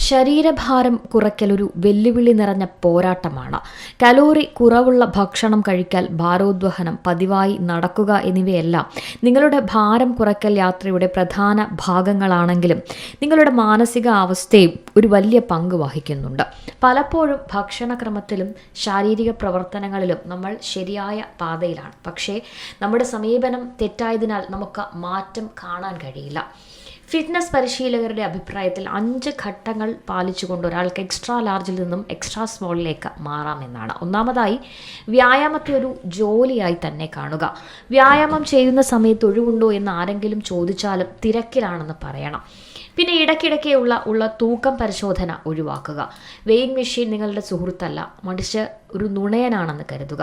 ശരീരഭാരം കുറയ്ക്കൽ ഒരു വെല്ലുവിളി നിറഞ്ഞ പോരാട്ടമാണ്. കലോറി കുറവുള്ള ഭക്ഷണം കഴിക്കൽ, ഭാരോദ്വഹനം, പതിവായി നടക്കുക എന്നിവയെല്ലാം നിങ്ങളുടെ ഭാരം കുറയ്ക്കൽ യാത്രയുടെ പ്രധാന ഭാഗങ്ങളാണെങ്കിലും നിങ്ങളുടെ മാനസിക അവസ്ഥയും ഒരു വലിയ പങ്ക് വഹിക്കുന്നുണ്ട്. പലപ്പോഴും ഭക്ഷണക്രമത്തിലും ശാരീരിക പ്രവർത്തനങ്ങളിലും നമ്മൾ ശരിയായ പാതയിലാണ്, പക്ഷേ നമ്മുടെ സമീപനം തെറ്റായതിനാൽ നമുക്ക് മാറ്റം കാണാൻ കഴിയില്ല. ഫിറ്റ്നസ് പരിശീലകരുടെ അഭിപ്രായത്തിൽ 5 ഘട്ടങ്ങൾ പാലിച്ചുകൊണ്ട് ഒരാൾക്ക് എക്സ്ട്രാ ലാർജിൽ നിന്നും എക്സ്ട്രാ സ്മോളിലേക്ക് മാറാമെന്നാണ്. ഒന്നാമതായി, വ്യായാമത്തെ ഒരു ജോലിയായി തന്നെ കാണുക. വ്യായാമം ചെയ്യുന്ന സമയത്ത് ഒഴിവുണ്ടോ എന്ന് ആരെങ്കിലും ചോദിച്ചാലും തിരക്കിലാണെന്ന് പറയണം. പിന്നെ ഇടയ്ക്കിടയ്ക്കുള്ള തൂക്കം പരിശോധന ഒഴിവാക്കുക. വെയിങ് മെഷീൻ നിങ്ങളുടെ സുഹൃത്തല്ല, മറിച്ച് ഒരു നുണയനാണെന്ന് കരുതുക.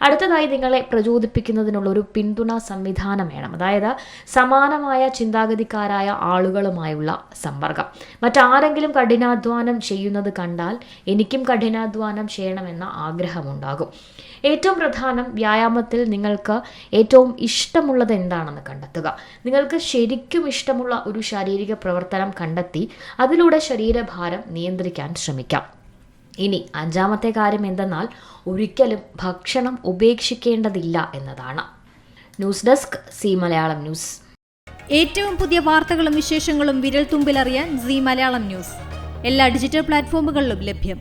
അടുത്തതായി, നിങ്ങളെ പ്രചോദിപ്പിക്കുന്നതിനുള്ള ഒരു പിന്തുണാ സംവിധാനം വേണം. അതായത് സമാനമായ ചിന്താഗതിക്കാരായ ആളുകളുമായുള്ള സമ്പർക്കം. മറ്റാരെങ്കിലും കഠിനാധ്വാനം ചെയ്യുന്നത് കണ്ടാൽ എനിക്കും കഠിനാധ്വാനം ചെയ്യണമെന്ന ആഗ്രഹമുണ്ടാകും. ഏറ്റവും പ്രധാനം, വ്യായാമത്തിൽ നിങ്ങൾക്ക് ഏറ്റവും ഇഷ്ടമുള്ളത് എന്താണെന്ന് കണ്ടെത്തുക. നിങ്ങൾക്ക് ശരിക്കും ഇഷ്ടമുള്ള ഒരു ശാരീരിക പ്രവർത്തനം കണ്ടെത്തി അതിലൂടെ ശരീരഭാരം നിയന്ത്രിക്കാൻ ശ്രമിക്കാം. ഇനി 5ാമത്തെ കാര്യം എന്തെന്നാൽ, ഒരിക്കലും ഭക്ഷണം ഉപേക്ഷിക്കേണ്ടതില്ല എന്നതാണ്. News desk, C Malayalam news. ഏറ്റവും പുതിയ വാർത്തകളും വിശേഷങ്ങളും വിരൽ തുമ്പിലറിയാൻ സി മലയാളം ന്യൂസ് എല്ലാ ഡിജിറ്റൽ പ്ലാറ്റ്ഫോമുകളിലും ലഭ്യം.